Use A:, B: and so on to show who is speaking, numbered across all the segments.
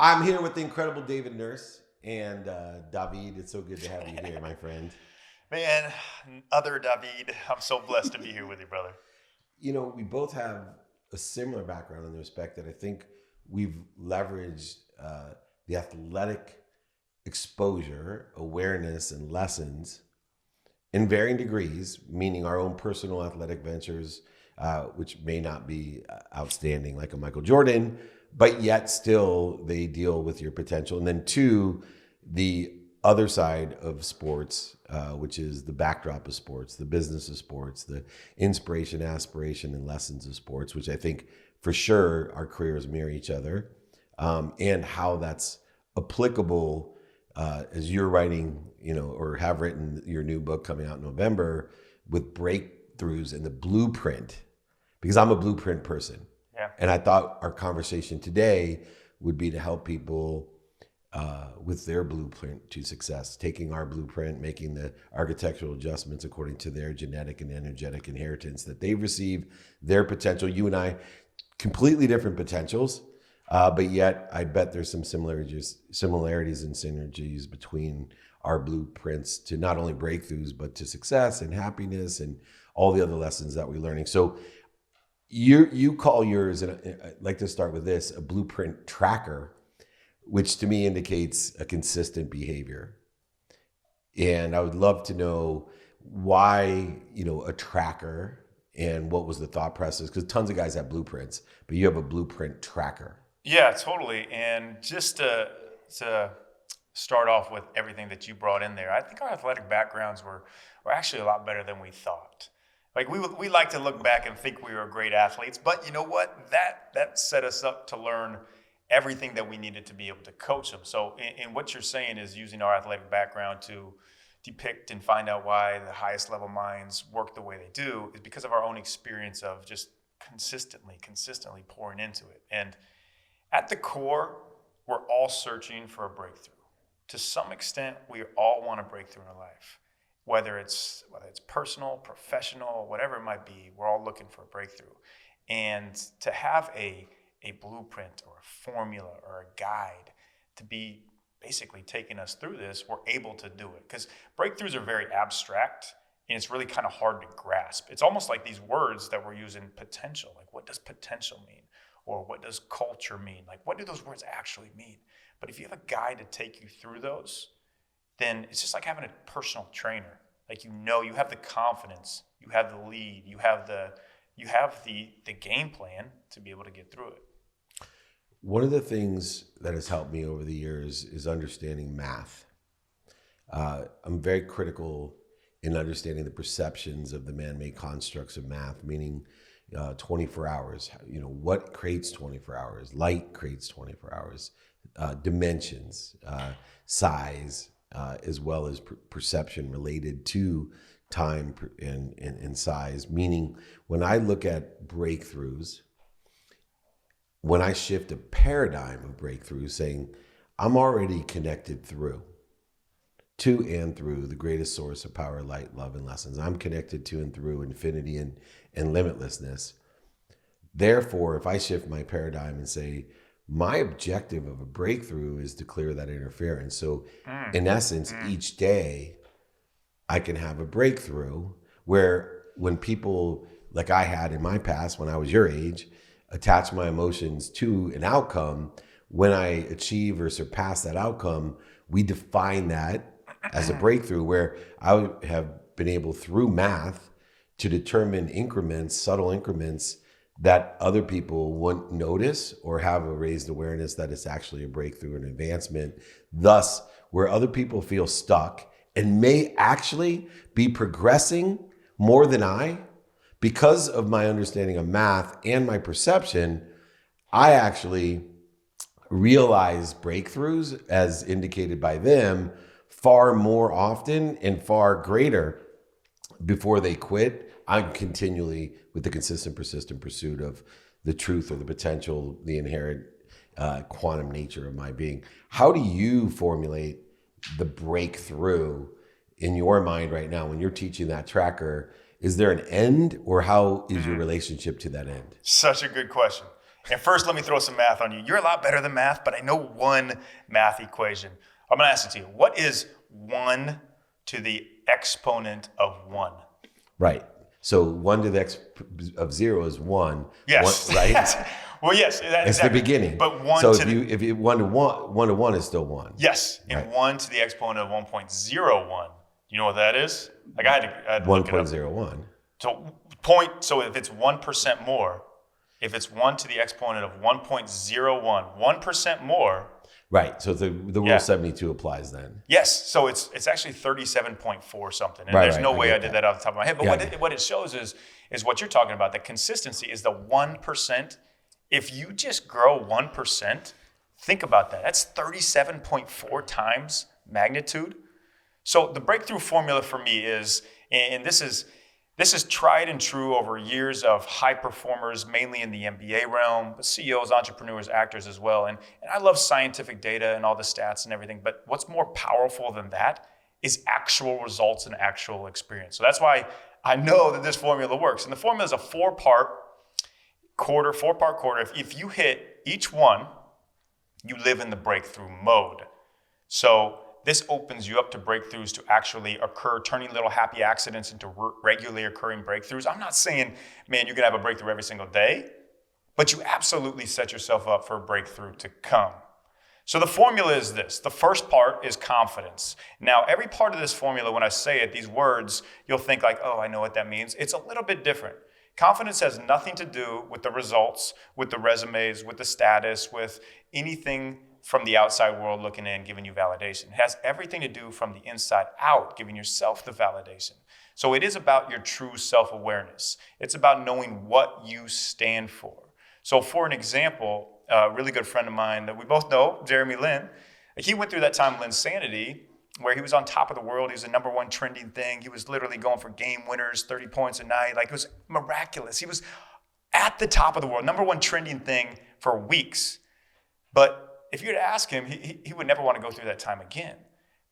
A: I'm here with the incredible David Nurse and David. It's so good to have you here, my friend.
B: Man, other David, I'm so blessed to be here with you, brother.
A: You know, we both have a similar background in the respect that I think we've leveraged the athletic exposure, awareness, and lessons in varying degrees, meaning our own personal athletic ventures, which may not be outstanding like a Michael Jordan, but yet still they deal with your potential. And then two, the other side of sports, which is the backdrop of sports, the business of sports, the inspiration, aspiration, and lessons of sports, which I think for sure our careers mirror each other, and how that's applicable as you're writing, or have written your new book coming out in November with breakthroughs and the blueprint, because I'm a blueprint person.
B: Yeah.
A: And I thought our conversation today would be to help people with their blueprint to success, taking our blueprint, making the architectural adjustments according to their genetic and energetic inheritance that they've received, their potential. You and I, completely different potentials, but yet I bet there's some similarities and synergies between our blueprints to not only breakthroughs, but to success and happiness and all the other lessons that we're learning. So you call yours, and I'd like to start with this, a blueprint tracker, which to me indicates a consistent behavior. And I would love to know why, a tracker, and what was the thought process? Because tons of guys have blueprints, but you have a blueprint tracker.
B: Yeah, totally. And just to start off with everything that you brought in there, I think our athletic backgrounds were actually a lot better than we thought. Like we like to look back and think we were great athletes, but you know what? That set us up to learn everything that we needed to be able to coach them. So in what you're saying is using our athletic background to depict and find out why the highest level minds work the way they do is because of our own experience of just consistently pouring into it. And at the core, we're all searching for a breakthrough. To some extent, we all want a breakthrough in our life. Whether it's personal, professional, whatever it might be, we're all looking for a breakthrough. And to have a blueprint or a formula or a guide to be basically taking us through this, we're able to do it. Because breakthroughs are very abstract, and it's really kind of hard to grasp. It's almost like these words that we're using, potential. Like, what does potential mean? Or what does culture mean? Like, what do those words actually mean? But if you have a guide to take you through those, then it's just like having a personal trainer. Like, you have the confidence, you have the lead, you have the game plan to be able to get through it.
A: One of the things that has helped me over the years is understanding math. I'm very critical in understanding the perceptions of the man-made constructs of math, meaning 24 hours. What creates 24 hours? Light creates 24 hours. Dimensions, size, as well as perception related to time and size. Meaning, when I look at breakthroughs, when I shift a paradigm of breakthroughs, saying I'm already connected to and through the greatest source of power, light, love, and lessons. I'm connected to and through infinity and limitlessness. Therefore, if I shift my paradigm and say, my objective of a breakthrough is to clear that interference. So in essence, each day I can have a breakthrough where when people, like I had in my past when I was your age, attach my emotions to an outcome, when I achieve or surpass that outcome, we define that as a breakthrough, where I would have been able through math to determine increments, subtle increments, that other people wouldn't notice or have a raised awareness that it's actually a breakthrough and advancement. Thus, where other people feel stuck and may actually be progressing more than I, because of my understanding of math and my perception, I actually realize breakthroughs as indicated by them far more often and far greater before they quit. I'm continually with the consistent, persistent pursuit of the truth or the potential, the inherent quantum nature of my being. How do you formulate the breakthrough in your mind right now when you're teaching that tracker? Is there an end, or how is your relationship to that end?
B: Such a good question. And first, let me throw some math on you. You're a lot better than math, but I know one math equation. I'm going to ask it to you. What is 1 to the exponent of 1?
A: Right. So 1 to the x of 0 is 1.
B: Yes.
A: 1, right?
B: Yes. Well, yes.
A: It's the beginning.
B: But 1
A: so
B: to
A: if you 1 to 1 is still 1.
B: Yes. And
A: right.
B: 1 to the exponent of 1.01. You know what that is? Like I had to look it up.
A: 1.01.
B: So if it's 1% more, if it's 1 to the exponent of 1.01, 1% more.
A: Right. So the rule 72 applies then.
B: Yes. So it's actually 37.4 something. And
A: right,
B: there's no way I did
A: that
B: off the top of my head. But what it shows is what you're talking about. The consistency is the 1%. If you just grow 1%, think about that. That's 37.4 times magnitude. So the breakthrough formula for me is, and this is tried and true over years of high performers, mainly in the MBA realm, but CEOs, entrepreneurs, actors as well. And I love scientific data and all the stats and everything, but what's more powerful than that is actual results and actual experience. So that's why I know that this formula works. And the formula is a four-part quarter. If you hit each one, you live in the breakthrough mode. So this opens you up to breakthroughs to actually occur, turning little happy accidents into regularly occurring breakthroughs. I'm not saying, man, you're going to have a breakthrough every single day, but you absolutely set yourself up for a breakthrough to come. So the formula is this. The first part is confidence. Now, every part of this formula, when I say it, these words, you'll think like, oh, I know what that means. It's a little bit different. Confidence has nothing to do with the results, with the resumes, with the status, with anything from the outside world looking in, giving you validation. It has everything to do from the inside out, giving yourself the validation. So it is about your true self-awareness. It's about knowing what you stand for. So for an example, a really good friend of mine that we both know, Jeremy Lin, he went through that time of insanity where he was on top of the world. He was the number one trending thing. He was literally going for game winners, 30 points a night. Like, it was miraculous. He was at the top of the world, number one trending thing for weeks. But if you were to ask him, he would never want to go through that time again,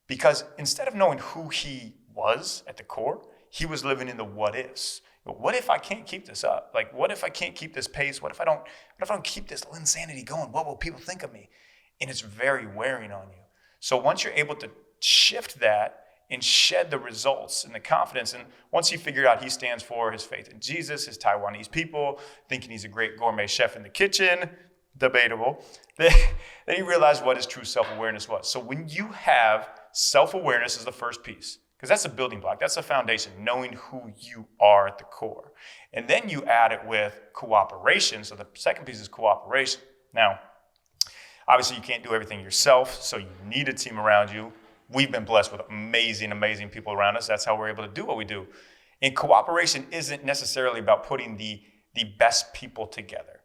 B: because instead of knowing who he was at the core, he was living in the what ifs. What if I can't keep this up? Like, what if I can't keep this pace? What if I don't keep this insanity going? What will people think of me? And it's very wearing on you. So once you're able to shift that and shed the results and the confidence, and once he figured out he stands for his faith in Jesus, his Taiwanese people, thinking he's a great gourmet chef in the kitchen, debatable, then he realized what his true self-awareness was. So when you have self-awareness is the first piece, because that's a building block, that's a foundation, knowing who you are at the core. And then you add it with cooperation. So the second piece is cooperation. Now, obviously you can't do everything yourself, so you need a team around you. We've been blessed with amazing, amazing people around us. That's how we're able to do what we do. And cooperation isn't necessarily about putting the best people together.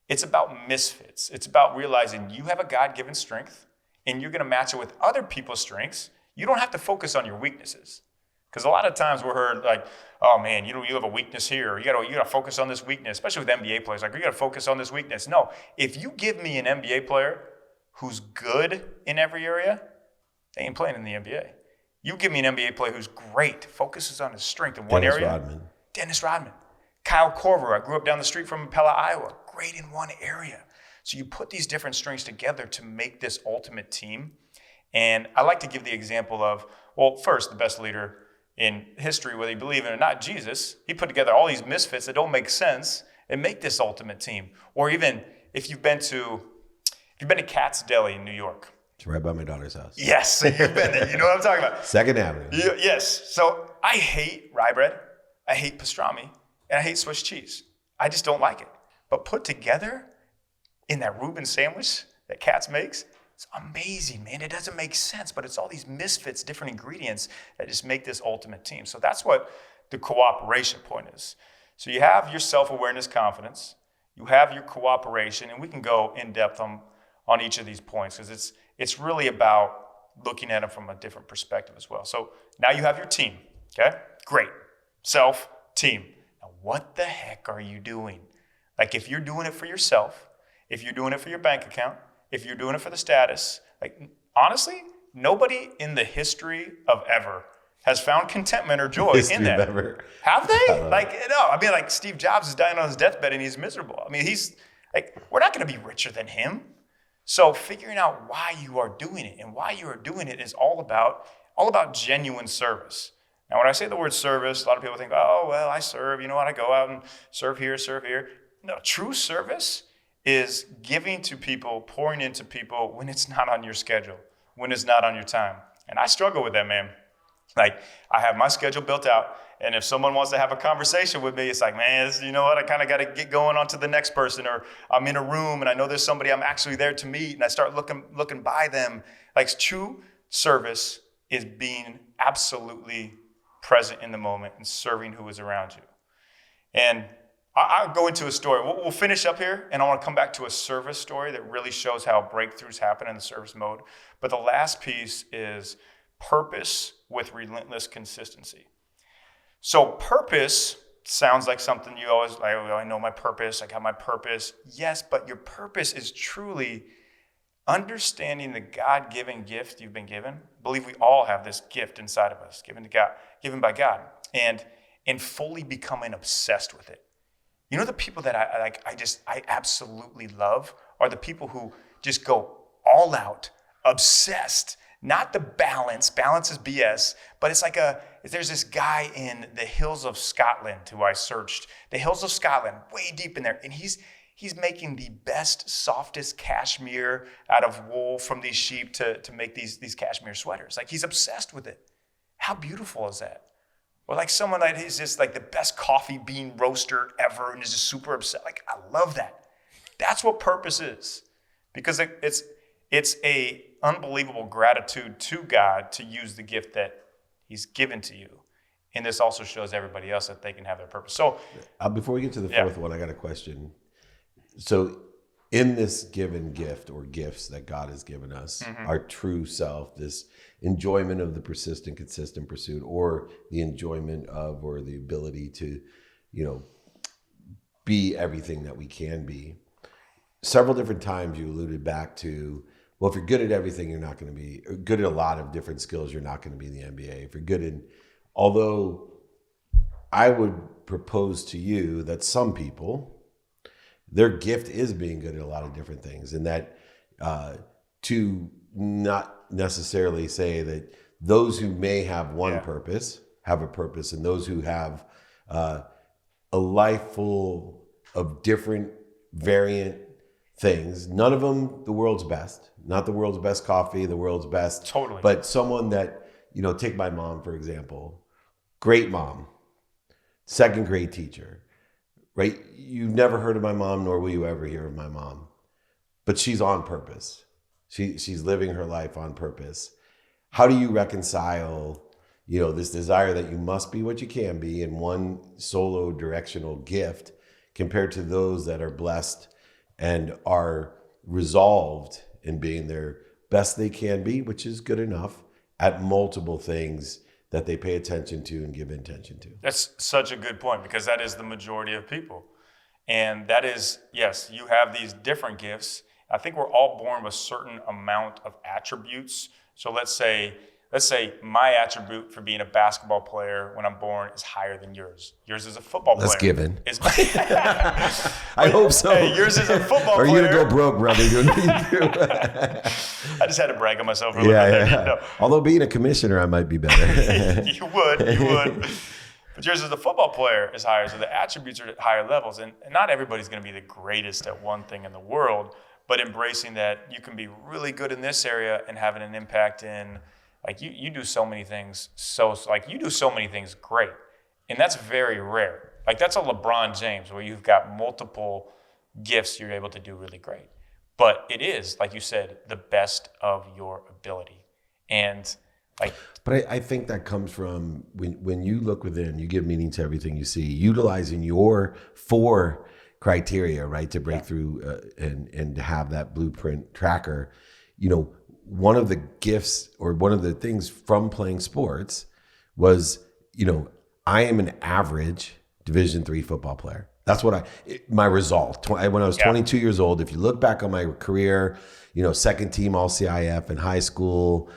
B: It's about misfits. It's about realizing you have a God-given strength and you're going to match it with other people's strengths. You don't have to focus on your weaknesses. Because a lot of times we're heard like, oh man, you have a weakness here. Or you got to focus on this weakness, especially with NBA players. Like, you got to focus on this weakness. No, if you give me an NBA player who's good in every area, they ain't playing in the NBA. You give me an NBA player who's great, focuses on his strength in one area. Dennis Rodman. Kyle Korver, I grew up down the street from Pella, Iowa. Great in one area. So you put these different strengths together to make this ultimate team. And I like to give the example of, well, first, the best leader in history, whether you believe in it or not, Jesus. He put together all these misfits that don't make sense and make this ultimate team. Or even if you've been to Katz's Deli in New York.
A: It's right by my daughter's house.
B: Yes, you've been there. You know what I'm talking about.
A: 2nd Avenue.
B: Yes. So I hate rye bread. I hate pastrami. And I hate Swiss cheese. I just don't like it. But put together in that Reuben sandwich that Katz makes, it's amazing, man. It doesn't make sense, but it's all these misfits, different ingredients that just make this ultimate team. So that's what the cooperation point is. So you have your self-awareness, confidence. You have your cooperation, and we can go in depth on each of these points because it's really about looking at them from a different perspective as well. So now you have your team, okay? Great. Self, team. Now what the heck are you doing? Like, if you're doing it for yourself, if you're doing it for your bank account, if you're doing it for the status, like, honestly, nobody in the history of ever has found contentment or joy in that.
A: Ever.
B: Have they? Like, no. I mean, like, Steve Jobs is dying on his deathbed and he's miserable. I mean, he's Like, we're not going to be richer than him. So figuring out why you are doing it, and why you are doing it is all about genuine service. Now, when I say the word service, a lot of people think, oh, well, I serve, you know what? I go out and serve here, serve here. No, true service is giving to people, pouring into people when it's not on your schedule, when it's not on your time. And I struggle with that, man. Like, I have my schedule built out, and if someone wants to have a conversation with me, it's like, man, you know what? I kind of got to get going on to the next person, or I'm in a room and I know there's somebody I'm actually there to meet, and I start looking by them. Like, true service is being absolutely present in the moment and serving who is around you. And I'll go into a story. We'll finish up here, and I want to come back to a service story that really shows how breakthroughs happen in the service mode. But the last piece is purpose with relentless consistency. So purpose sounds like something you always, like, oh, I know my purpose, I got my purpose. Yes, but your purpose is truly understanding the God-given gift you've been given. I believe we all have this gift inside of us, given by God, and fully becoming obsessed with it. You know, the people that I absolutely love are the people who just go all out, obsessed. Not the balance. Balance is BS, but it's like there's this guy in the hills of Scotland who I searched. The hills of Scotland, way deep in there, and he's making the best, softest cashmere out of wool from these sheep to make these cashmere sweaters. Like, he's obsessed with it. How beautiful is that? Or like someone that is just like the best coffee bean roaster ever and is just super upset. Like, I love that. That's what purpose is. Because it's a unbelievable gratitude to God to use the gift that he's given to you. And this also shows everybody else that they can have their purpose. So
A: before we get to the fourth one, I got a question. So in this given gift or gifts that God has given us, our true self, this enjoyment of the persistent, consistent pursuit, or the enjoyment of, or the ability to, be everything that we can be. Several different times you alluded back to, well, if you're good at everything, you're not going to be good at a lot of different skills. You're not going to be in the NBA. If you're good in, although I would propose to you that some people, their gift is being good at a lot of different things, and that to not necessarily say that those who may have one purpose have a purpose, and those who have a life full of different variant things, none of them the world's best, not the world's best coffee, the world's best,
B: totally,
A: but someone that, take my mom, for example, great mom, second grade teacher, right? You've never heard of my mom, nor will you ever hear of my mom, but she's on purpose. She's living her life on purpose. How do you reconcile, this desire that you must be what you can be in one solo directional gift compared to those that are blessed and are resolved in being their best they can be, which is good enough, at multiple things that they pay attention to and give attention to?
B: That's such a good point, because that is the majority of people. And that is, yes, you have these different gifts. I think we're all born with a certain amount of attributes. So let's say my attribute for being a basketball player when I'm born is higher than yours. Yours is a football player.
A: That's given.
B: I
A: hope so.
B: Hey, yours is a football player.
A: Are you going to go broke, brother?
B: I just had to brag on myself a little bit.
A: Yeah. No. Although being a commissioner, I might be better.
B: You would. But yours as a football player is higher. So the attributes are at higher levels. And not everybody's going to be the greatest at one thing in the world, but embracing that you can be really good in this area and having an impact in, like, you do so many things. You do so many things great. And that's very rare. Like, that's a LeBron James where you've got multiple gifts you're able to do really great. But it is, like you said, the best of your ability. And
A: but I think that comes from when you look within, you give meaning to everything you see, utilizing your 4 criteria, right, to break through and to have that blueprint tracker. One of the gifts or one of the things from playing sports was, I am an average Division III football player. That's what my result. When I was 22 years old, if you look back on my career, second team All-CIF in high school,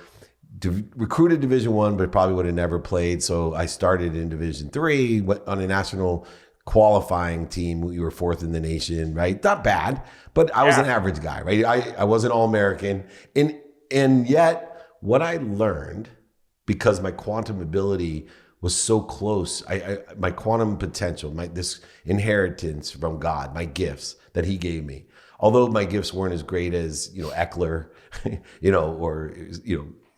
A: recruited Division I, but probably would have never played. So I started in Division III, went on a national qualifying team. We were 4th in the nation, right? Not bad, but I was an average guy, right? I wasn't All-American. And yet what I learned, because my quantum ability was so close, my quantum potential, this inheritance from God, my gifts that he gave me, although my gifts weren't as great as, Eckler, or,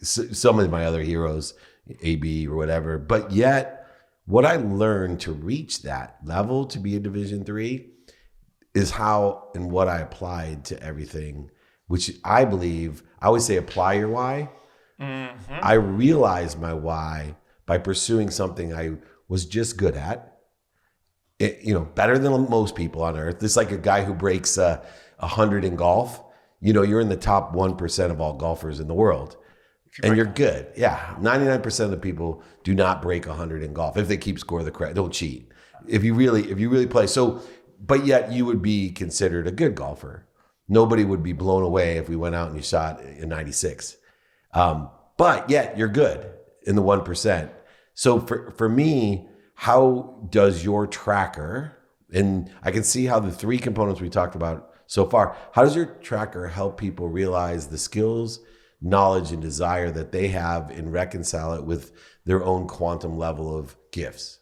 A: some of my other heroes, AB or whatever. But yet what I learned to reach that level, to be a Division III, is how and what I applied to everything, which I believe, I always say, apply your why. Mm-hmm. I realized my why by pursuing something I was just good at, better than most people on earth. It's like a guy who breaks 100 in golf. You're in the top 1% of all golfers in the world. And you're good. Yeah. 99% of the people do not break 100 in golf if they keep score the correct. Don't cheat. If you really play. So, but yet you would be considered a good golfer. Nobody would be blown away if we went out and you shot a 96. But yet you're good in the 1%. So for me, how does your tracker, and I can see how the 3 components we talked about so far, how does your tracker help people realize the skills, knowledge, and desire that they have and reconcile it with their own quantum level of gifts?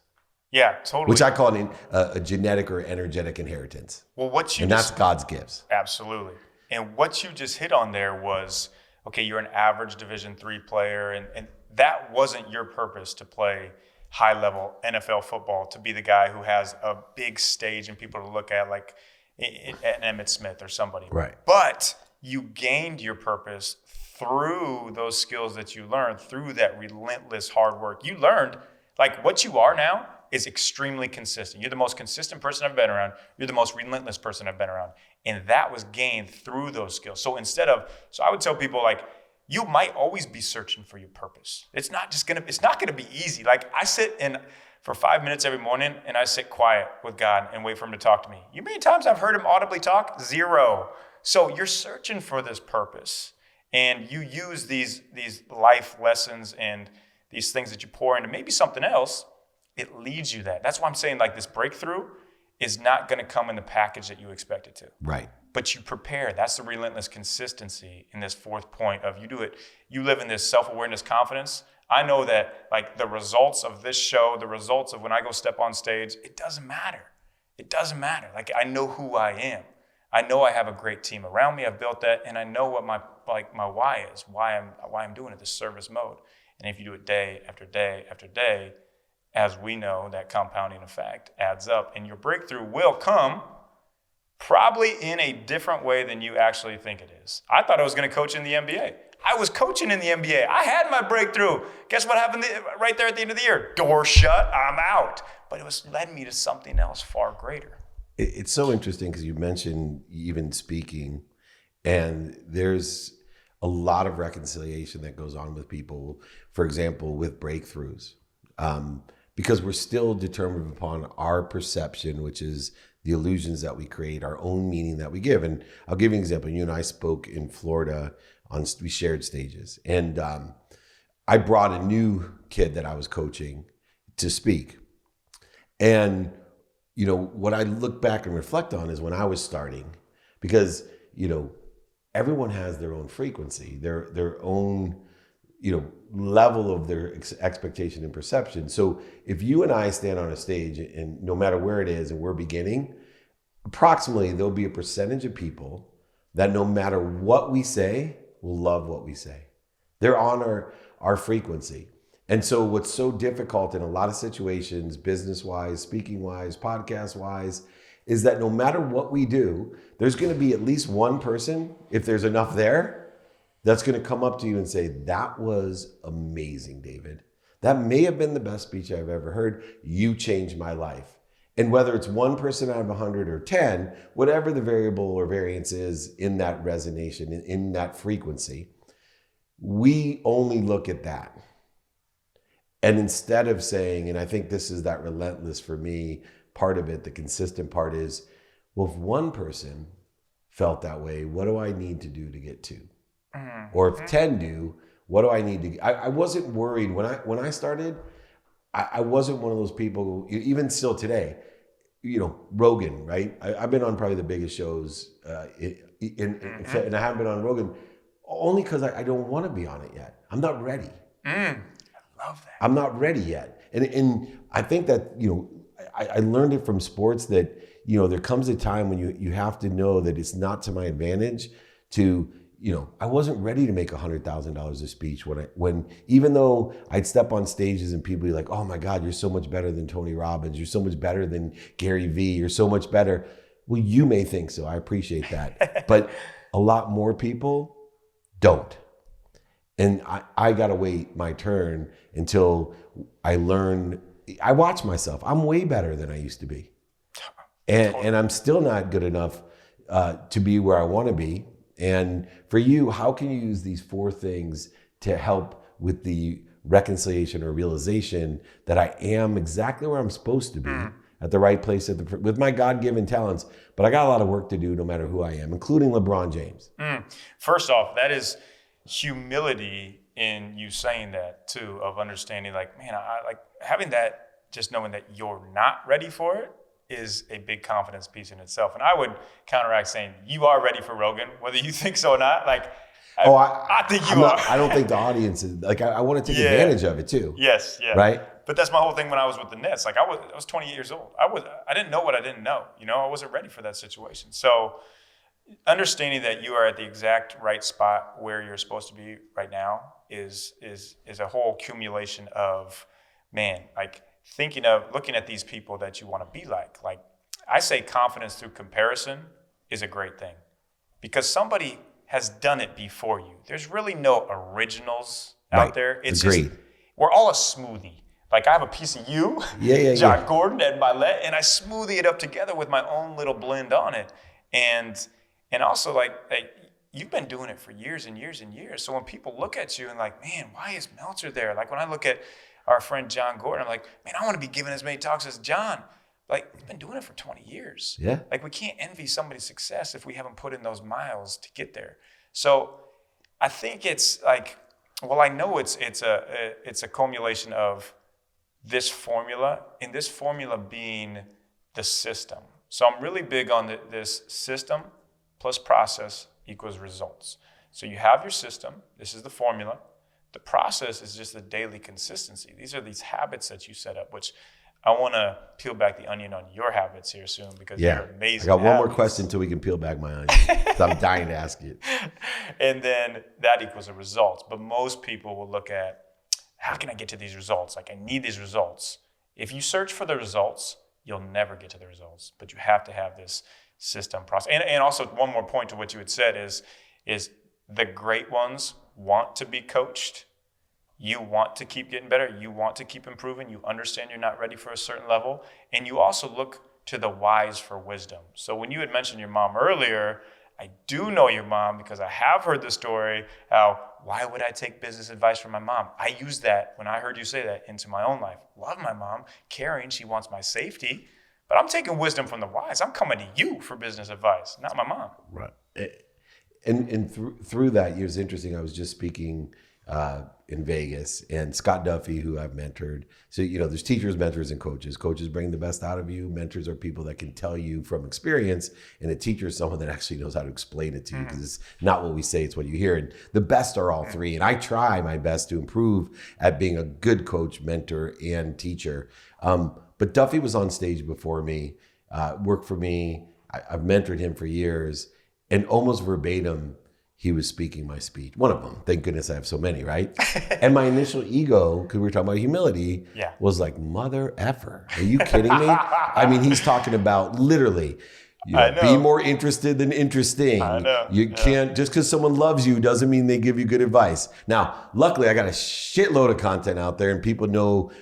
B: Yeah, totally.
A: Which I call a genetic or energetic inheritance.
B: Well,
A: that's God's gifts.
B: Absolutely. And what you just hit on there was, okay, you're an average Division III player, and that wasn't your purpose to play high-level NFL football, to be the guy who has a big stage and people to look at, like an Emmitt Smith or somebody.
A: Right.
B: But you gained your purpose through those skills that you learned, through that relentless hard work. You learned, like, what you are now is extremely consistent. You're the most consistent person I've been around. You're the most relentless person I've been around. And that was gained through those skills. So I would tell people, like, you might always be searching for your purpose. It's not gonna be easy. Like, I sit in for 5 minutes every morning and I sit quiet with God and wait for him to talk to me. You know how many times I've heard him audibly talk? 0. So you're searching for this purpose, and you use these life lessons and these things that you pour into maybe something else. It leads you that. That's why I'm saying, like, this breakthrough is not going to come in the package that you expect it to.
A: Right.
B: But you prepare. That's the relentless consistency in this 4th point of you do it. You live in this self-awareness, confidence. I know that, like, the results of this show, the results of when I go step on stage, it doesn't matter. It doesn't matter. Like, I know who I am. I know I have a great team around me. I've built that, and I know what my why is, why I'm doing it, this service mode. And if you do it day after day after day, as we know, that compounding effect adds up, and your breakthrough will come probably in a different way than you actually think it is. I thought I was going to coach in the NBA. I was coaching in the NBA. I had my breakthrough. Guess what happened right there at the end of the year? Door shut, I'm out. But it led me to something else far greater.
A: It's so interesting because you mentioned even speaking, and there's a lot of reconciliation that goes on with people, for example, with breakthroughs. Because we're still determined upon our perception, which is the illusions that we create, our own meaning that we give. And I'll give you an example. You and I spoke in Florida we shared stages. And I brought a new kid that I was coaching to speak. And, what I look back and reflect on is when I was starting, because, everyone has their own frequency, their own, level of their expectation and perception. So if you and I stand on a stage, and no matter where it is and we're beginning, approximately there'll be a percentage of people that no matter what we say will love what we say. They're on our frequency. And so what's so difficult in a lot of situations, business-wise, speaking-wise, podcast-wise, is that no matter what we do, there's going to be at least one person, if there's enough there, that's going to come up to you and say, that was amazing, David. That may have been the best speech I've ever heard. You changed my life. And whether it's one person out of 100 or 10, whatever the variable or variance is in that resonation, in that frequency, we only look at that. And instead of saying, and I think this is that relentless for me, part of it, the consistent part is, well, if one person felt that way, what do I need to do to get 2? Or if 10 do, what do I need to? I wasn't worried when I started. I wasn't one of those people, even still today, Rogan, right? I've been on probably the biggest shows and I haven't been on Rogan only because I don't want to be on it yet. I'm not ready.
B: I love that.
A: I'm not ready yet. And I think that, I learned it from sports that, there comes a time when you have to know that it's not to my advantage to, I wasn't ready to make $100,000 a speech when even though I'd step on stages and people be like, oh my God, you're so much better than Tony Robbins. You're so much better than Gary Vee. You're so much better. Well, you may think so. I appreciate that. But a lot more people don't. And I got to wait my turn until I learn. I watch myself. I'm way better than I used to be. And I'm still not good enough to be where I want to be. And for you, how can you use these 4 things to help with the reconciliation or realization that I am exactly where I'm supposed to be at the right place with my God-given talents, but I got a lot of work to do no matter who I am, including LeBron James.
B: First off, that is humility in you saying that too, of understanding like, man, I like having that, just knowing that you're not ready for it is a big confidence piece in itself. And I would counteract saying you are ready for Rogan, whether you think so or not. Like, I think you are.
A: I don't think the audience is like, I want to take advantage of it too.
B: Yes. Yeah.
A: Right.
B: But that's my whole thing when I was with the Nets. Like I was 28 years old. I didn't know what I didn't know. I wasn't ready for that situation. So understanding that you are at the exact right spot where you're supposed to be right now is a whole accumulation of, man, like looking at these people that you want to be like. Like I say confidence through comparison is a great thing because somebody has done it before you. There's really no originals out there. It's
A: Agreed.
B: just, we're all a smoothie. Like I have a piece of you, John Gordon, and Milet, and I smoothie it up together with my own little blend on it. And also like you've been doing it for years and years and years. So when people look at you and like, man, why is Meltzer there? Like when I look at our friend John Gordon, I'm like, man, I want to be giving as many talks as John. Like he's been doing it for 20 years.
A: Yeah.
B: Like we can't envy somebody's success if we haven't put in those miles to get there. So I think it's like, well, I know it's a culmination of this formula, and this formula being the system. So I'm really big on this system plus process equals results. So you have your system. This is the formula. The process is just the daily consistency. These are these habits that you set up, which I want to peel back the onion on your habits here soon because you're amazing.
A: I got one more question until we can peel back my onion. So I'm dying to ask it.
B: And then that equals the results. But most people will look at, how can I get to these results? Like I need these results. If you search for the results, you'll never get to the results. But you have to have this system process. And also one more point to what you had said is the great ones want to be coached. You want to keep getting better. You want to keep improving. You understand you're not ready for a certain level. And you also look to the wise for wisdom. So when you had mentioned your mom earlier, I do know your mom because I have heard the story how, why would I take business advice from my mom? I used that when I heard you say that into my own life. Love my mom, caring, she wants my safety, but I'm taking wisdom from the wise. I'm coming to you for business advice, not my mom.
A: Right. And through that, it was interesting. I was just speaking in Vegas, and Scott Duffy, who I've mentored. So, there's teachers, mentors, and coaches. Coaches bring the best out of you. Mentors are people that can tell you from experience, and a teacher is someone that actually knows how to explain it to you because it's not what we say, it's what you hear. And the best are all three. And I try my best to improve at being a good coach, mentor, and teacher. But Duffy was on stage before me, worked for me. I've mentored him for years, and almost verbatim, he was speaking my speech. One of them. Thank goodness I have so many, right? And my initial ego, because we were talking about humility, was like, mother effer. Are you kidding me? I mean, he's talking about literally, be more interested than interesting.
B: I know.
A: You can't, just because someone loves you doesn't mean they give you good advice. Now, luckily, I got a shitload of content out there and people know,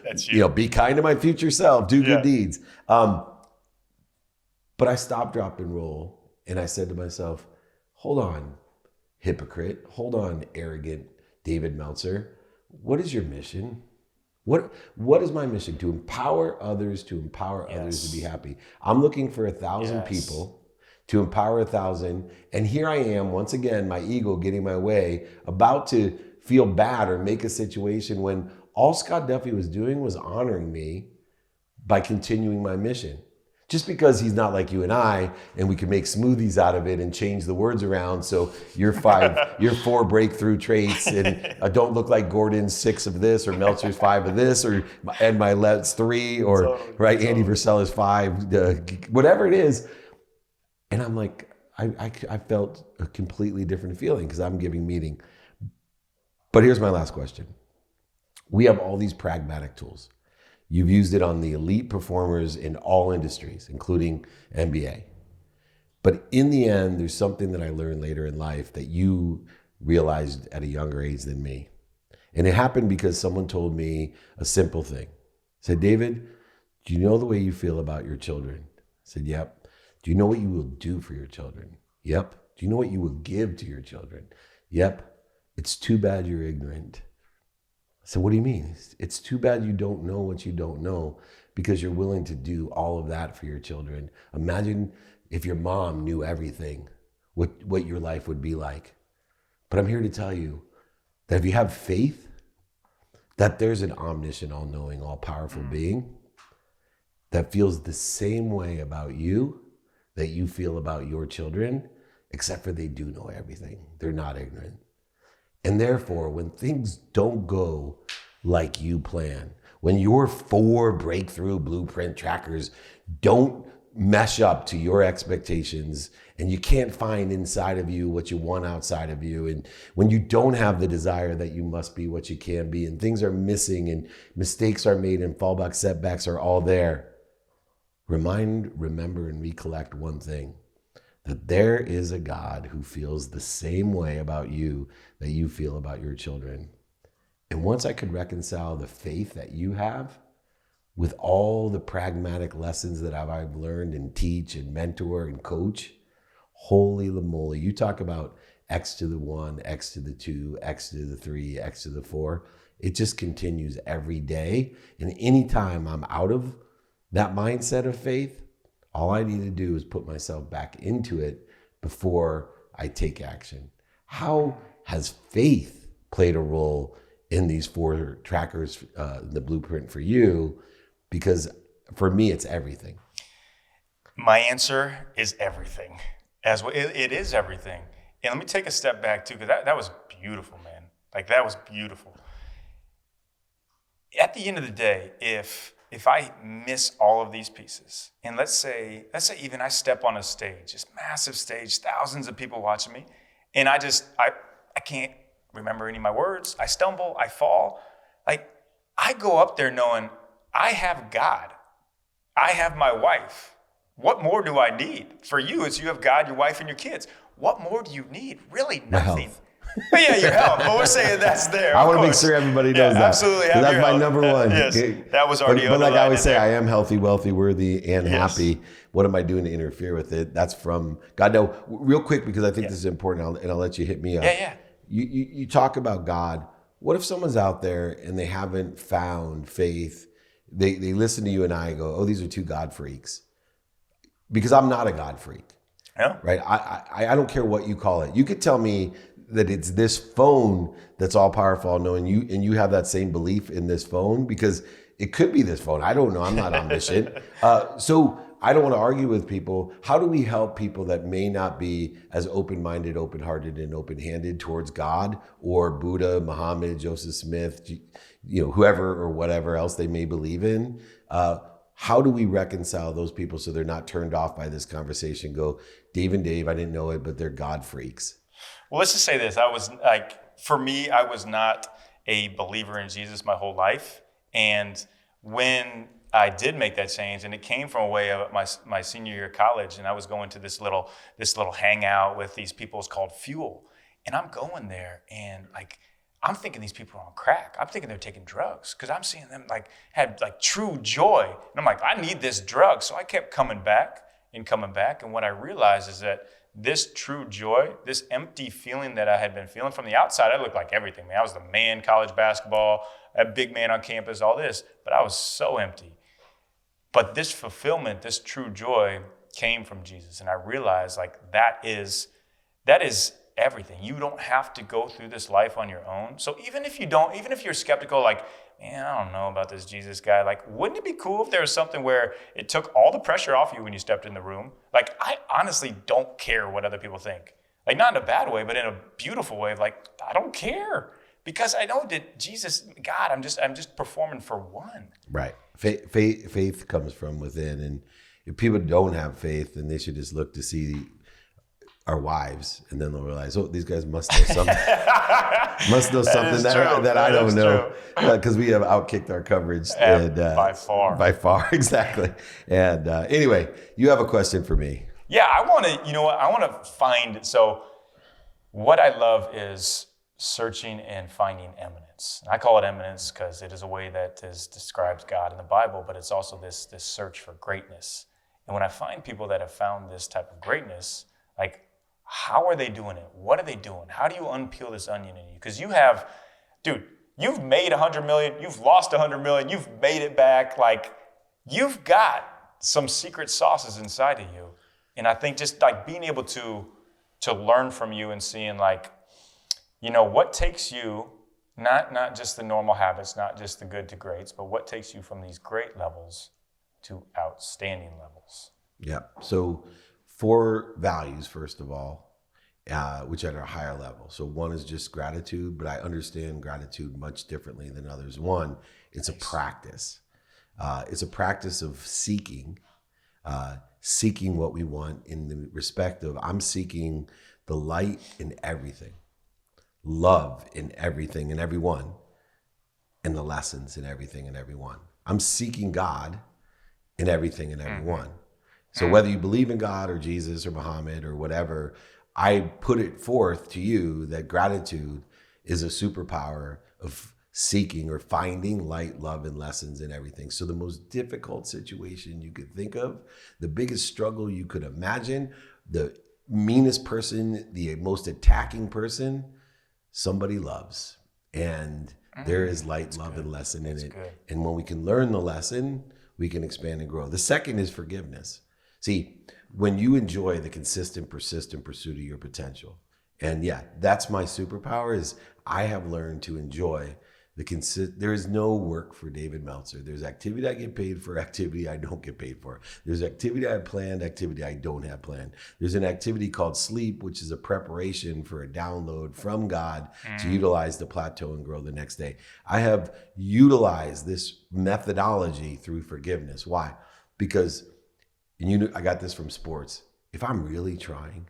A: be kind to my future self, do good deeds. But I stopped, drop, and roll. And I said to myself, hold on, hypocrite. Hold on, arrogant David Meltzer. What is your mission? What is my mission? To empower others, to be happy. I'm looking for 1,000 people to empower 1,000. And here I am, once again, my ego getting my way, about to feel bad or make a situation when all Scott Duffy was doing was honoring me by continuing my mission. Just because he's not like you and I, and we can make smoothies out of it and change the words around. So you're 4 breakthrough traits, and don't look like Gordon's 6 of this, or Meltzer's 5 of this, and my Let's 3, or
B: Totally,
A: right,
B: totally.
A: Andy Versella's 5, whatever it is. And I'm like, I felt a completely different feeling because I'm giving meaning. But here's my last question. We have all these pragmatic tools. You've used it on the elite performers in all industries, including NBA. But in the end, there's something that I learned later in life that you realized at a younger age than me. And it happened because someone told me a simple thing. Said, David, do you know the way you feel about your children? I said, yep. Do you know what you will do for your children? Yep. Do you know what you will give to your children? Yep. It's too bad you're ignorant. So what do you mean? It's too bad you don't know what you don't know, because you're willing to do all of that for your children. Imagine if your mom knew everything, what your life would be like. But I'm here to tell you that if you have faith that there's an omniscient, all-knowing, all-powerful being that feels the same way about you that you feel about your children, except for they do know everything. They're not ignorant. And therefore, when things don't go like you plan, when your 4 breakthrough blueprint trackers don't mesh up to your expectations, and you can't find inside of you what you want outside of you, and when you don't have the desire that you must be what you can be, and things are missing, and mistakes are made, and fallback setbacks are all there, remember, and recollect one thing. That there is a God who feels the same way about you that you feel about your children. And once I could reconcile the faith that you have with all the pragmatic lessons that I've learned and teach and mentor and coach, holy moly, you talk about X to the 1, X to the 2, X to the 3, X to the 4. It just continues every day. And anytime I'm out of that mindset of faith, all I need to do is put myself back into it before I take action. How has faith played a role in these 4 trackers, the blueprint for you? Because for me, it's everything.
B: My answer is everything. As well, it is everything. And let me take a step back too, because that was beautiful, man. Like, that was beautiful. At the end of the day, if I miss all of these pieces, and let's say even I step on a stage, this massive stage, thousands of people watching me, and I can't remember any of my words, I stumble, I fall. Like, I go up there knowing I have God, I have my wife. What more do I need? For you, it's you have God, your wife, and your kids. What more do you need? Really, nothing. But yeah, your health. But we're saying that's there.
A: I want to make sure everybody knows that.
B: Absolutely.
A: That's my number one.
B: Yes, that was already.
A: But like I always say, I am healthy, wealthy, worthy, and
B: Yes.
A: happy. What am I doing to interfere with it? That's from God. No, real quick, because I think this is important, and I'll let you hit me up.
B: Yeah.
A: You talk about God. What if someone's out there and they haven't found faith? They listen to you and I go, oh, these are 2 God freaks. Because I'm not a God freak.
B: Yeah.
A: Right? I don't care what you call it. You could tell me that it's this phone that's all powerful, all knowing, and you have that same belief in this phone, because it could be this phone. I don't know. I'm not omniscient. So I don't want to argue with people. How do we help people that may not be as open-minded, open-hearted, and open-handed towards God or Buddha, Muhammad, Joseph Smith, whoever or whatever else they may believe in? How do we reconcile those people so they're not turned off by this conversation? Go, Dave and Dave, I didn't know it, but they're God freaks.
B: Well, let's just say this. For me, I was not a believer in Jesus my whole life. And when I did make that change, and it came from a way of my senior year of college, and I was going to this little hangout with these people. It's called Fuel. And I'm going there, and I'm thinking these people are on crack. I'm thinking they're taking drugs, because I'm seeing them had true joy. And I'm like, I need this drug. So I kept coming back. And what I realized is that this true joy, this empty feeling that I had been feeling from the outside, I looked like everything, man. I was the man, college basketball, a big man on campus, all this, but I was so empty. But this fulfillment, this true joy came from Jesus. And I realized that is everything. You don't have to go through this life on your own. So even if you're skeptical, like, man, I don't know about this Jesus guy, like, wouldn't it be cool if there was something where it took all the pressure off you when you stepped in the room? Like, I honestly don't care what other people think. Like, not in a bad way, but in a beautiful way of like, I don't care. Because I know that Jesus, God, I'm just performing for one.
A: Right. Faith comes from within. And if people don't have faith, then they should just look to see our wives, and then they'll realize, oh, these guys must know something. Must know something that I don't know, because we have outkicked our coverage
B: by far.
A: By far, exactly. And anyway, you have a question for me.
B: Yeah, I want to find. So, what I love is searching and finding eminence. And I call it eminence because it is a way that describes God in the Bible, but it's also this search for greatness. And when I find people that have found this type of greatness, like, how are they doing it? What are they doing? How do you unpeel this onion in you? Because you've made 100 million, you've lost 100 million, you've made it back. Like, you've got some secret sauces inside of you. And I think just like being able to learn from you and seeing, like, what takes you, not just the normal habits, not just the good to greats, but what takes you from these great levels to outstanding levels.
A: Yeah. So 4 values, first of all, which are at a higher level. So one is just gratitude, but I understand gratitude much differently than others. One, it's a practice. It's a practice of seeking what we want in the respect of, I'm seeking the light in everything, love in everything and everyone, and the lessons in everything and everyone. I'm seeking God in everything and everyone. So whether you believe in God or Jesus or Muhammad or whatever, I put it forth to you that gratitude is a superpower of seeking or finding light, love, and lessons in everything. So the most difficult situation you could think of, the biggest struggle you could imagine, the meanest person, the most attacking person, somebody loves. And there is light, love, and lesson in it.
B: Good.
A: And when we can learn the lesson, we can expand and grow. The second is forgiveness. See, when you enjoy the consistent, persistent pursuit of your potential, and yeah, that's my superpower, is I have learned to enjoy there is no work for David Meltzer. There's activity I get paid for, activity I don't get paid for. There's activity I have planned, activity I don't have planned. There's an activity called sleep, which is a preparation for a download from God to utilize the plateau and grow the next day. I have utilized this methodology through forgiveness. Why? Because, and I got this from sports. If I'm really trying,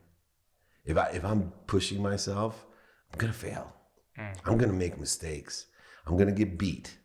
A: if I'm pushing myself, I'm gonna fail. I'm gonna make mistakes. I'm gonna get beat.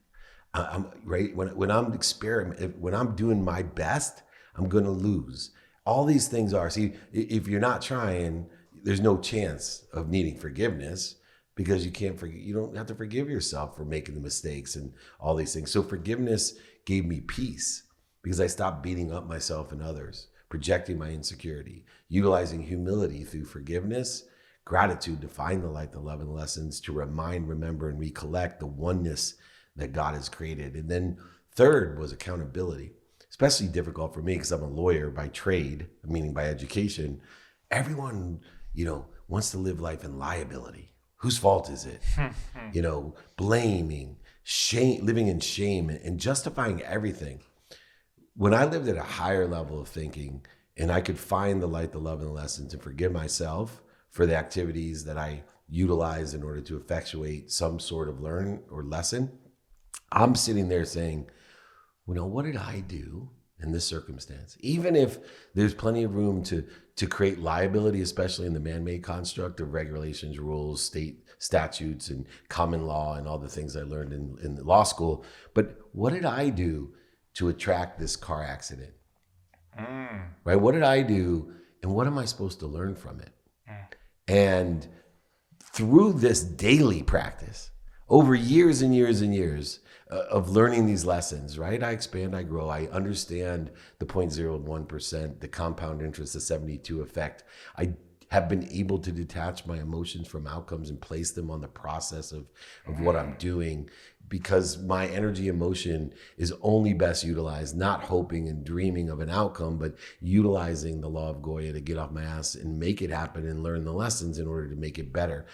A: I'm right when I'm doing my best, I'm gonna lose. All these things are. See, if you're not trying, there's no chance of needing forgiveness, because you can't forgive. You don't have to forgive yourself for making the mistakes and all these things. So forgiveness gave me peace, because I stopped beating up myself and others, projecting my insecurity, utilizing humility through forgiveness, gratitude to find the light, the love, and lessons, to remind, remember, and recollect the oneness that God has created. And then third was accountability, especially difficult for me because I'm a lawyer by trade, meaning by education. Everyone, wants to live life in liability. Whose fault is it? Blaming, shame, living in shame and justifying everything. When I lived at a higher level of thinking and I could find the light, the love, and the lessons, and forgive myself for the activities that I utilize in order to effectuate some sort of learn or lesson, I'm sitting there saying, what did I do in this circumstance? Even if there's plenty of room to create liability, especially in the man-made construct of regulations, rules, state statutes, and common law, and all the things I learned in law school. But what did I do to attract this car accident? Right? What did I do? And what am I supposed to learn from it? And through this daily practice, over years and years and years of learning these lessons, right? I expand, I grow, I understand the 0.01%, the compound interest, the 72 effect. I have been able to detach my emotions from outcomes and place them on the process of what I'm doing, because my energy emotion is only best utilized, not hoping and dreaming of an outcome, but utilizing the law of Goya to get off my ass and make it happen and learn the lessons in order to make it better.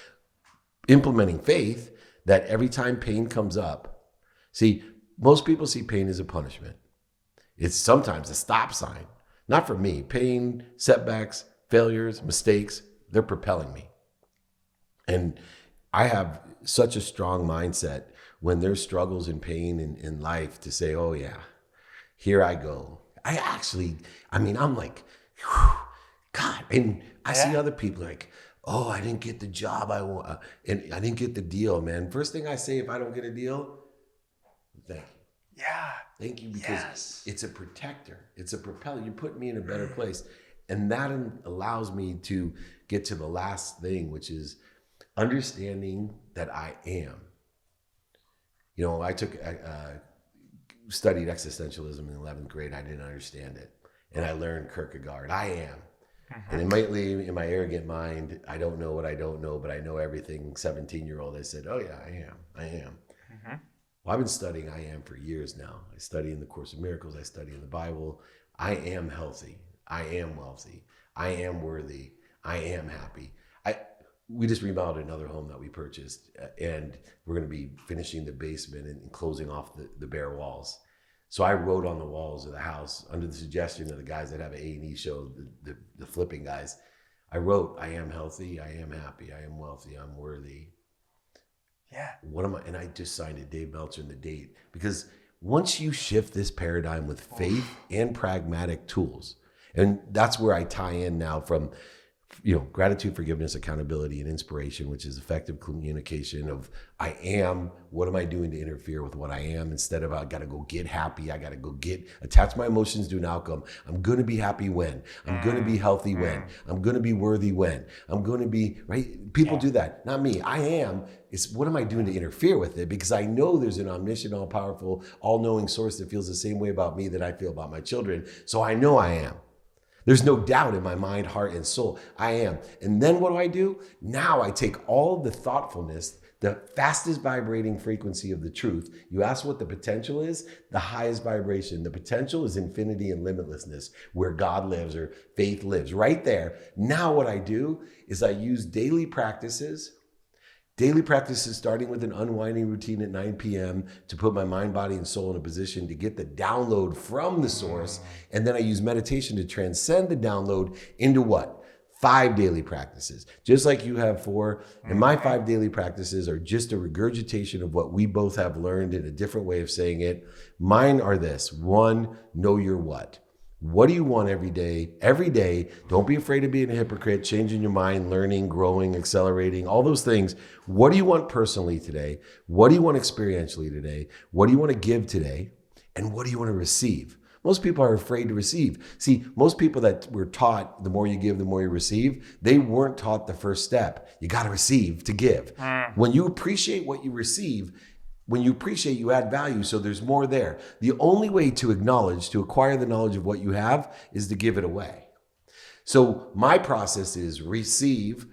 A: Implementing faith that every time pain comes up, see, most people see pain as a punishment. It's sometimes a stop sign. Not for me. Pain, setbacks, failures, mistakes, they're propelling me. And I have such a strong mindset when there's struggles and pain in life to say, oh yeah, here I go. I'm like, whew, God. And I see other people like, oh, I didn't get the job I want, and I didn't get the deal, man. First thing I say if I don't get a deal, thank you.
B: Yeah.
A: Thank you, because it's a protector. It's a propeller. You put me in a better place. And that allows me to get to the last thing, which is understanding that I am. You know, I studied existentialism in 11th grade. I didn't understand it. And I learned Kierkegaard. I am. And immediately in my arrogant mind, I don't know what I don't know, but I know everything. 17-year-old, I said, oh yeah, I am. Well, I've been studying I am for years now. I study in the Course of Miracles. I study in the Bible. I am healthy. I am wealthy. I am worthy. I am happy. We just remodeled another home that we purchased, and we're going to be finishing the basement and closing off the bare walls. So I wrote on the walls of the house, under the suggestion of the guys that have an A&E show, the flipping guys, I wrote, I am healthy, I am happy, I am wealthy, I'm worthy.
B: Yeah.
A: What am I? And I just signed it, Dave Meltzer, and the date. Because once you shift this paradigm with faith and pragmatic tools, and that's where I tie in now from, gratitude, forgiveness, accountability, and inspiration, which is effective communication of I am, what am I doing to interfere with what I am, instead of I got to go get happy, I got to go attach my emotions to an outcome. I'm going to be happy when, I'm going to be healthy when, I'm going to be worthy when, I'm going to be, right? People do that, not me. I am, it's what am I doing to interfere with it? Because I know there's an omniscient, all-powerful, all-knowing source that feels the same way about me that I feel about my children. So I know I am. There's no doubt in my mind, heart, and soul. I am. And then what do? Now I take all the thoughtfulness, the fastest vibrating frequency of the truth. You ask what the potential is, the highest vibration. The potential is infinity and limitlessness, where God lives or faith lives, right there. Now what I do is I use daily practices starting with an unwinding routine at 9 p.m. to put my mind, body, and soul in a position to get the download from the source. And then I use meditation to transcend the download into what? 5 daily practices. Just like you have 4. And my 5 daily practices are just a regurgitation of what we both have learned in a different way of saying it. Mine are this. 1, know your what. What do you want every day? Every day, don't be afraid of being a hypocrite, changing your mind, learning, growing, accelerating, all those things. What do you want personally today? What do you want experientially today? What do you want to give today? And what do you want to receive? Most people are afraid to receive. See, most people that were taught the more you give, the more you receive, they weren't taught the first step. You got to receive to give. When you appreciate what you receive, when you appreciate, you add value, so there's more there. The only way to acquire the knowledge of what you have is to give it away. So my process is receive,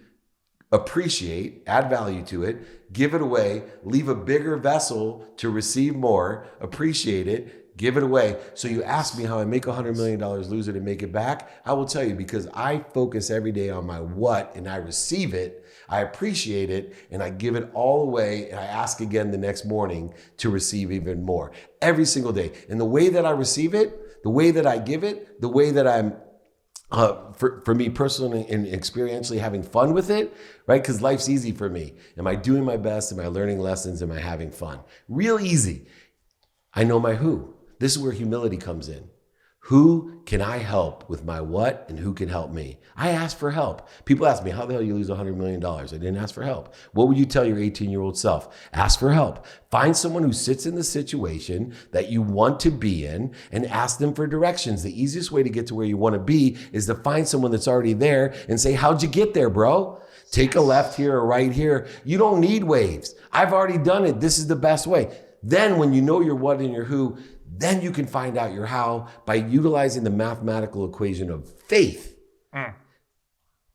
A: appreciate, add value to it, give it away, leave a bigger vessel to receive more, appreciate it, give it away. So you ask me how I make $100 million, lose it, and make it back. I will tell you, because I focus every day on my what, and I receive it, I appreciate it, and I give it all away, and I ask again the next morning to receive even more every single day. And the way that I receive it, the way that I give it, the way that I'm, for me personally and experientially having fun with it, right? Because life's easy for me. Am I doing my best? Am I learning lessons? Am I having fun? Real easy. I know my who. This is where humility comes in. Who can I help with my what, and who can help me? I ask for help. People ask me, how the hell you lose $100 million? I didn't ask for help. What would you tell your 18-year-old self? Ask for help. Find someone who sits in the situation that you want to be in and ask them for directions. The easiest way to get to where you want to be is to find someone that's already there and say, how'd you get there, bro? Take a left here or right here. You don't need waves. I've already done it. This is the best way. Then when you know your what and your who, then you can find out your how by utilizing the mathematical equation of faith.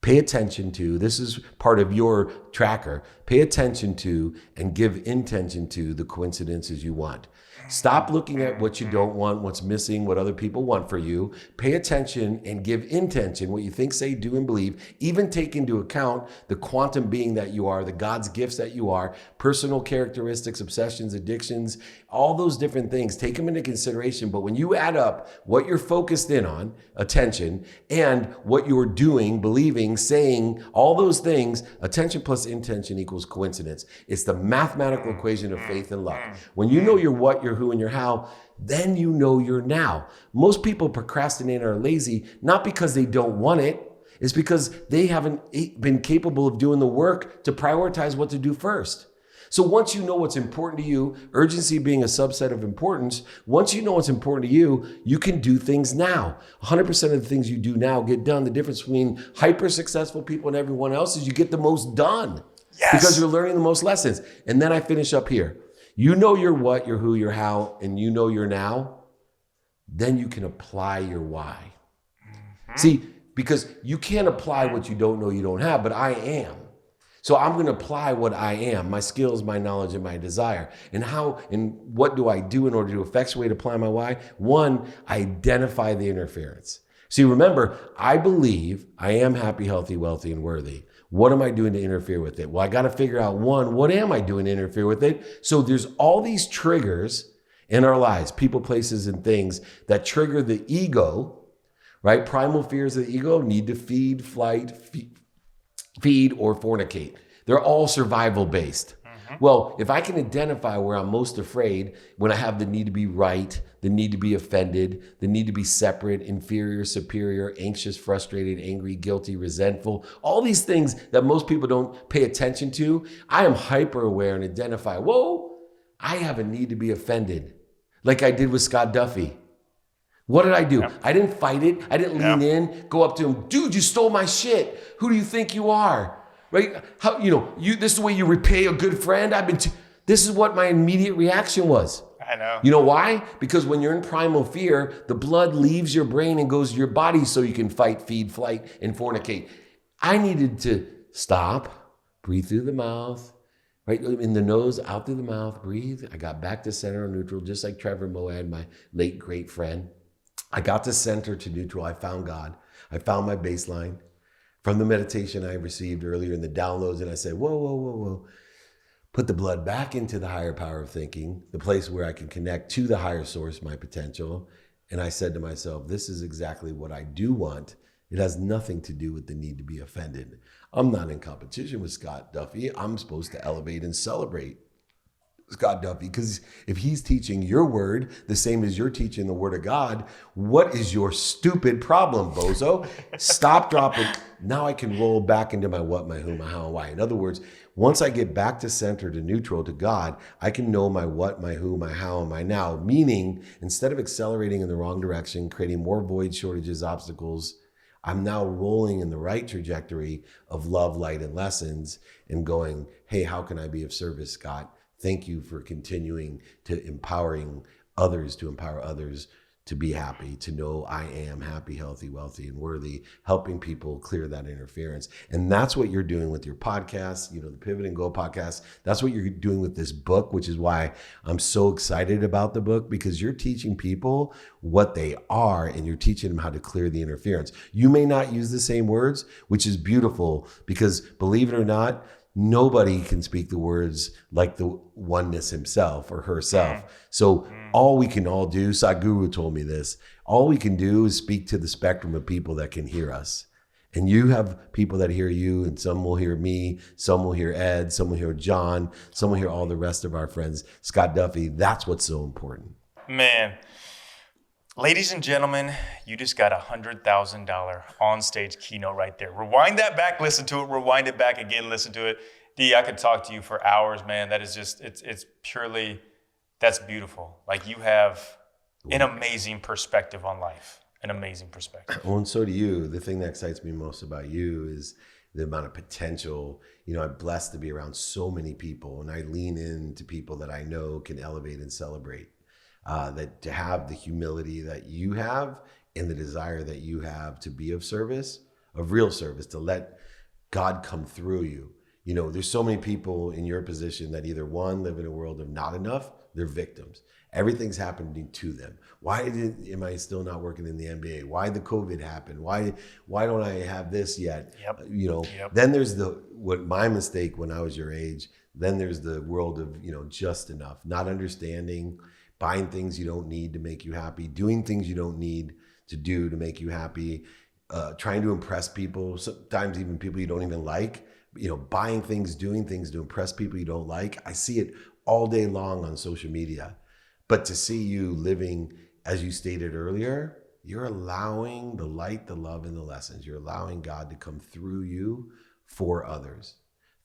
A: Pay attention to, this is part of your tracker, pay attention to and give intention to the coincidences you want. Stop looking at what you don't want, what's missing, what other people want for you. Pay attention and give intention, what you think, say, do, and believe. Even take into account the quantum being that you are, the God's gifts that you are, personal characteristics, obsessions, addictions, all those different things. Take them into consideration. But when you add up what you're focused in on, attention, and what you're doing, believing, saying, all those things, attention plus intention equals coincidence. It's the mathematical equation of faith and luck. When you know your what, your who, and your how, then you know your now. Most people procrastinate or are lazy, not because they don't want it. It's because they haven't been capable of doing the work to prioritize what to do first. So once you know what's important to you, urgency being a subset of importance, once you know what's important to you, you can do things now. 100% of the things you do now get done. The difference between hyper successful people and everyone else is you get the most done.
B: Yes.
A: Because you're learning the most lessons. And then I finish up here. You know your what, your who, your how, and you know your now, then you can apply your why. Mm-hmm. See, because you can't apply what you don't know you don't have, but I am. So I'm going to apply what I am, my skills, my knowledge, and my desire. And how and what do I do in order to effectuate apply my why? One, identify the interference. See, remember, I believe I am happy, healthy, wealthy, and worthy. What am I doing to interfere with it? Well, I got to figure out one, what am I doing to interfere with it? So there's all these triggers in our lives, people, places, and things that trigger the ego, right? Primal fears of the ego, need to feed, flight, feed, or fornicate. They're all survival based. Well, if I can identify where I'm most afraid, when I have the need to be right, the need to be offended, the need to be separate, inferior, superior, anxious, frustrated, angry, guilty, resentful, all these things that most people don't pay attention to, I am hyper aware and identify, whoa, I have a need to be offended, like I did with Scott Duffy. What did I do? Yep. I didn't fight it. I didn't lean in, go up to him, dude, you stole my shit. Who do you think you are? Right? How, this is the way you repay a good friend. This is what my immediate reaction was.
B: I know.
A: You know why? Because when you're in primal fear, the blood leaves your brain and goes to your body so you can fight, feed, flight, and fornicate. I needed to stop, breathe through the mouth, right in the nose, out through the mouth, breathe. I got back to center or neutral, just like Trevor Moad, my late great friend. I got to center to neutral. I found God. I found my baseline from the meditation I received earlier in the downloads. And I said, whoa. Put the blood back into the higher power of thinking, the place where I can connect to the higher source, my potential. And I said to myself, this is exactly what I do want. It has nothing to do with the need to be offended. I'm not in competition with Scott Duffy. I'm supposed to elevate and celebrate Scott Duffy, because if he's teaching your word the same as you're teaching the word of God, what is your stupid problem, bozo? Stop, drop it. Now I can roll back into my what, my who, my how, and why. In other words, once I get back to center, to neutral, to God, I can know my what, my who, my how, and my now. Meaning, instead of accelerating in the wrong direction, creating more voids, shortages, obstacles, I'm now rolling in the right trajectory of love, light, and lessons and going, hey, how can I be of service, Scott? Thank you for continuing to empowering others to empower others to be happy, to know I am happy, healthy, wealthy, and worthy, helping people clear that interference. And that's what you're doing with your podcast, the Pivot and Go podcast. That's what you're doing with this book, which is why I'm so excited about the book, because you're teaching people what they are and you're teaching them how to clear the interference. You may not use the same words, which is beautiful, because believe it or not, nobody can speak the words like the oneness himself or herself. So all we can all do, Sadhguru told me this, all we can do is speak to the spectrum of people that can hear us. And you have people that hear you, and some will hear me, some will hear Ed, some will hear John, some will hear all the rest of our friends. Scott Duffy, that's what's so important.
B: Man. Ladies and gentlemen, you just got $100,000 on stage keynote right there. Rewind that back, listen to it, rewind it back again, listen to it. D, I could talk to you for hours, man. That is just, it's purely, that's beautiful. Like, you have an amazing perspective on life, an amazing perspective.
A: Well, and so do you. The thing that excites me most about you is the amount of potential. I'm blessed to be around so many people, and I lean into people that I know can elevate and celebrate. That to have the humility that you have and the desire that you have to be of service, of real service, to let God come through you. You know, there's so many people in your position that either one, live in a world of not enough, they're victims. Everything's happening to them. Why am I still not working in the NBA? Why did the COVID happen? Why don't I have this yet?
B: Yep.
A: You know,
B: Yep.
A: then there's what my mistake when I was your age, then there's the world of, you know, just enough, not understanding, buying things you don't need to make you happy, doing things you don't need to do to make you happy, trying to impress people, sometimes even people you don't even like, you know, buying things, doing things to impress people you don't like. I see it all day long on social media. But to see you living, as you stated earlier, you're allowing the light, the love, and the lessons. You're allowing God to come through you for others,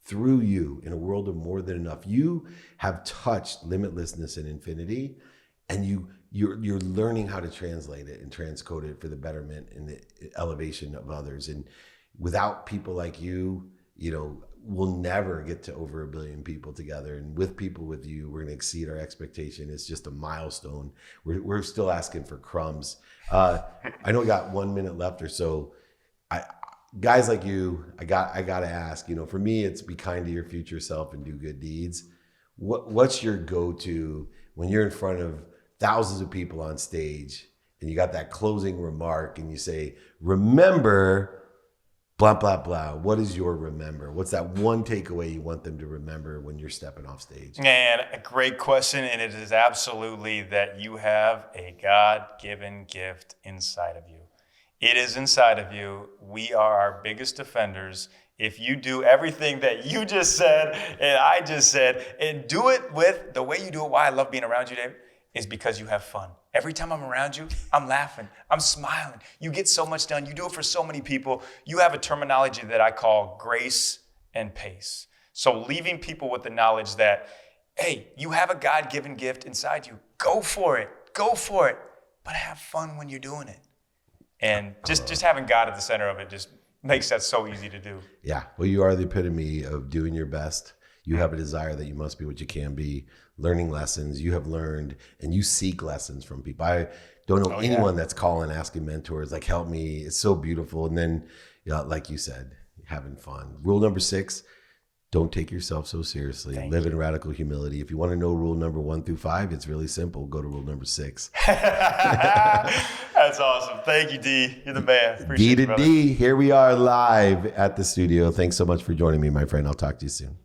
A: through you in a world of more than enough. You have touched limitlessness and infinity, and you're learning how to translate it and transcode it for the betterment and the elevation of others. And without people like you, you know, we'll never get to over 1 billion people together. And with people with you, we're going to exceed our expectation. It's just a milestone. We're still asking for crumbs. I know we got 1 minute left or so. Guys like you, I got to ask, you know, for me, it's be kind to your future self and do good deeds. What's your go-to when you're in front of thousands of people on stage and you got that closing remark and you say, remember, blah, blah, blah. What is your remember? What's that one takeaway you want them to remember when you're stepping off stage?
B: And a great question. And it is absolutely that you have a God-given gift inside of you. It is inside of you. We are our biggest defenders. If you do everything that you just said and I just said, and do it with the way you do it, why I love being around you, Dave, is because you have fun. Every time I'm around you, I'm laughing, I'm smiling. You get so much done. You do it for so many people. You have a terminology that I call grace and pace. So leaving people with the knowledge that, hey, you have a God-given gift inside you. Go for it, but have fun when you're doing it. And just having God at the center of it just makes that so easy to do.
A: Yeah, well, you are the epitome of doing your best. You have a desire that you must be what you can be, learning lessons. You have learned and you seek lessons from people. I don't know anyone that's calling, asking mentors, like, help me. It's so beautiful. And then, like you said, having fun. Rule number 6, don't take yourself so seriously. Live in radical humility. If you want to know rule number 1 through 5, it's really simple. Go to rule number 6.
B: That's awesome. Thank you, D. You're the man. Appreciate
A: D to D. Here we are live at the studio. Thanks so much for joining me, my friend. I'll talk to you soon.